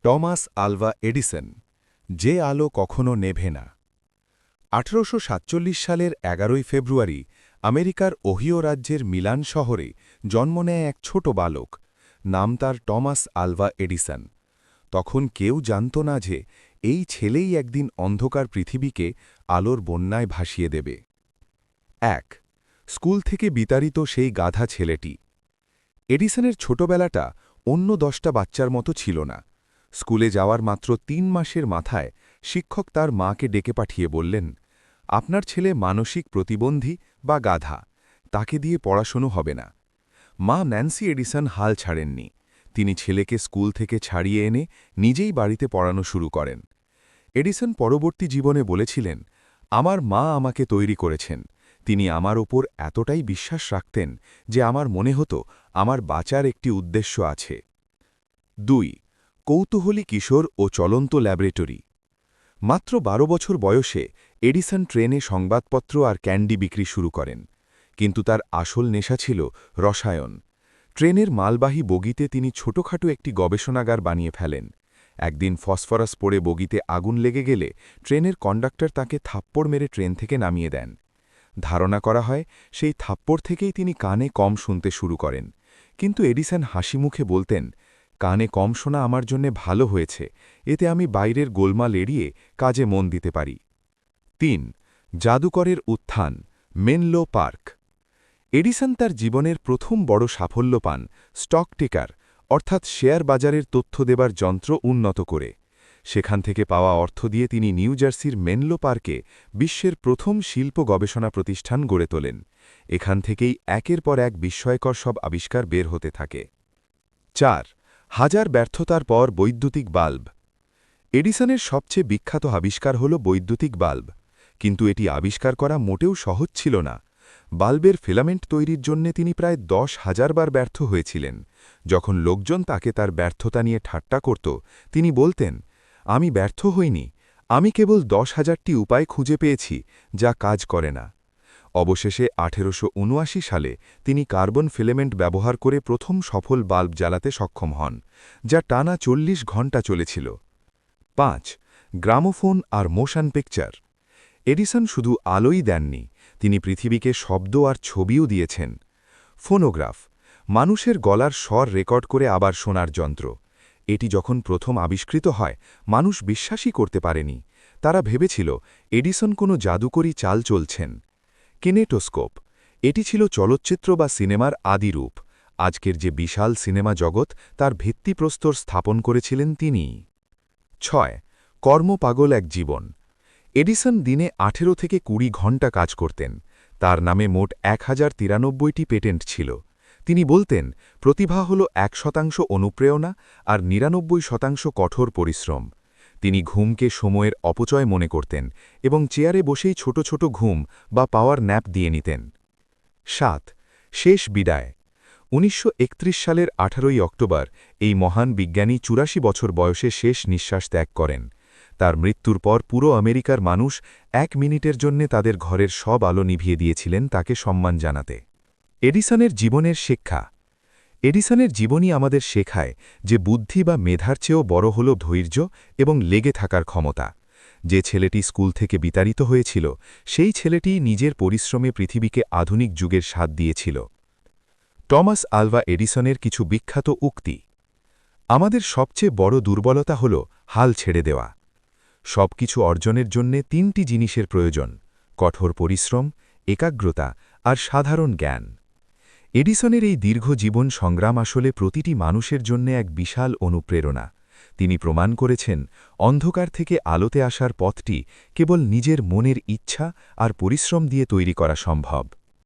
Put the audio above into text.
Thomas Alva Edison, যে আলো কখনো নেভে না। 1847 সালের 11 ফেব্রুয়ারি আমেরিকার ওহিও রাজ্যের মিলান শহরে জন্ম নেয় এক ছোট বালক। নাম তার টমাস আলভা এডিসন। তখন কেউ জানত না যে এই ছেলেই একদিন অন্ধকার পৃথিবীকে আলোর বন্যায় ভাসিয়ে দেবে। 1. স্কুল থেকে বিতাড়িত সেই গাধা ছেলেটি। এডিসনের ছোটবেলাটা অন্য 10টা বাচ্চার মতো ছিল না। স্কুলে যাওয়ার মাত্র 3 মাসের মাথায় শিক্ষক তার মাকে ডেকে পাঠিয়ে বললেন, আপনার ছেলে মানসিক প্রতিবন্ধী বা গাধা, তাকে দিয়ে পড়াশোনা হবে না। মা ন্যান্সি এডিসন হাল ছাড়েননি। তিনি ছেলেকে স্কুল থেকে ছাড়িয়ে এনে নিজেই বাড়িতে পড়ানো শুরু করেন। এডিসন পরবর্তী জীবনে বলেছিলেন, আমার মা আমাকে তৈরি করেছেন। তিনি আমার ওপর এতটাই বিশ্বাস রাখতেন যে আমার মনে হতো আমার বাঁচার একটি উদ্দেশ্য আছে। 2. কৌতূহলী কিশোর ও চলন্ত ল্যাবরেটরি। মাত্র 12 বছর বয়সে এডিসন ট্রেনে সংবাদপত্র আর ক্যান্ডি বিক্রি শুরু করেন। কিন্তু তার আসল নেশা ছিল রসায়ন। ট্রেনের মালবাহী বগিতে তিনি ছোটখাটো একটি গবেষণাগার বানিয়ে ফেলেন। একদিন ফসফরাস পড়ে বগিতে আগুন লেগে গেলে ট্রেনের কন্ডাক্টর তাকে থাপ্পড় মেরে ট্রেন থেকে নামিয়ে দেন। ধারণা করা হয় সেই থাপ্পড় থেকেই তিনি কানে কম শুনতে শুরু করেন। কিন্তু এডিসন হাসি মুখে বলতেন, কানে কম শোনা আমার জন্যে ভালো হয়েছে, এতে আমি বাইরের গোলমাল এড়িয়ে কাজে মন দিতে পারি। 3. জাদুকরের উত্থান, মেনলো পার্ক। এডিসন তার জীবনের প্রথম বড় সাফল্য পান স্টক টেকার, অর্থাৎ শেয়ার বাজারের তথ্য দেবার যন্ত্র উন্নত করে। সেখান থেকে পাওয়া অর্থ দিয়ে তিনি নিউ জার্সির মেনলো পার্কে বিশ্বের প্রথম শিল্প গবেষণা প্রতিষ্ঠান গড়ে তোলেন। এখান থেকেই একের পর এক বিস্ময়কর সব আবিষ্কার বের হতে থাকে। 4. হাজার ব্যর্থতার পর বৈদ্যুতিক বাল্ব। এডিসনের সবচেয়ে বিখ্যাত আবিষ্কার হল বৈদ্যুতিক বাল্ব। কিন্তু এটি আবিষ্কার করা মোটেও সহজ ছিল না। বাল্বের ফিলামেন্ট তৈরির জন্য তিনি প্রায় 10,000 বার ব্যর্থ হয়েছিলেন। যখন লোকজন তাকে তার ব্যর্থতা নিয়ে ঠাট্টা করত, তিনি বলতেন, আমি ব্যর্থ হইনি, আমি কেবল 10,000টি উপায় খুঁজে পেয়েছি যা কাজ করে না। অবশেষে 1879 সালে তিনি কার্বন ফিলামেন্ট ব্যবহার করে প্রথম সফল বাল্ব জ্বালাতে সক্ষম হন, যা টানা 40 ঘণ্টা চলেছিল। 5. গ্রামোফোন আর মোশন পিকচার। এডিসন শুধু আলোই দেননি, তিনি পৃথিবীকে শব্দ আর ছবিও দিয়েছেন। ফোনোগ্রাফ, মানুষের গলার স্বর রেকর্ড করে আবার শোনার যন্ত্র। এটি যখন প্রথম আবিষ্কৃত হয়, মানুষ বিশ্বাসই করতে পারেনি। তারা ভেবেছিল এডিসন কোনো জাদুকরী চাল চলছেন। কিনেটোস্কোপ, এটি ছিল চলচ্চিত্র বা সিনেমার আদি রূপ। আজকের যে বিশাল সিনেমা জগৎ, তার ভিত্তিপ্রস্তর স্থাপন করেছিলেন তিনিই। 6. কর্মপাগল এক জীবন। এডিসন দিনে 18 থেকে 20 ঘণ্টা কাজ করতেন। তার নামে মোট 1093টি পেটেন্ট ছিল। তিনি বলতেন, প্রতিভা হল 1% অনুপ্রেরণা আর 99% কঠোর পরিশ্রম। তিনি ঘুমকে সময়ের অপচয় মনে করতেন এবং চেয়ারে বসেই ছোট ছোট ঘুম বা পাওয়ার ন্যাপ দিয়ে নিতেন। 7. শেষ বিদায়। 1931 সালের 18 অক্টোবর এই মহান বিজ্ঞানী 84 বছর বয়সে শেষ নিঃশ্বাস ত্যাগ করেন। তার মৃত্যুর পর পুরো আমেরিকার মানুষ 1 মিনিটের জন্যে তাদের ঘরের সব আলো নিভিয়ে দিয়েছিলেন তাকে সম্মান জানাতে। এডিসনের জীবনের শিক্ষা। এডিসনের জীবনই আমাদের শেখায় যে বুদ্ধি বা মেধার চেয়েও বড় হল ধৈর্য এবং লেগে থাকার ক্ষমতা। যে ছেলেটি স্কুল থেকে বিতাড়িত হয়েছিল, সেই ছেলেটি নিজের পরিশ্রমে পৃথিবীকে আধুনিক যুগের স্বাদ দিয়েছিল। টমাস আলভা এডিসনের কিছু বিখ্যাত উক্তি। আমাদের সবচেয়ে বড় দুর্বলতা হল হাল ছেড়ে দেওয়া। সবকিছু অর্জনের জন্যে 3টি জিনিসের প্রয়োজন: কঠোর পরিশ্রম, একাগ্রতা আর সাধারণ জ্ঞান। এডিসনের এই দীর্ঘ জীবন সংগ্রাম আসলে প্রতিটি মানুষের জন্য এক বিশাল অনুপ্রেরণা। তিনি প্রমাণ করেছেন, অন্ধকার থেকে আলোতে আসার পথটি কেবল নিজের মনের ইচ্ছা আর পরিশ্রম দিয়ে তৈরি করা সম্ভব।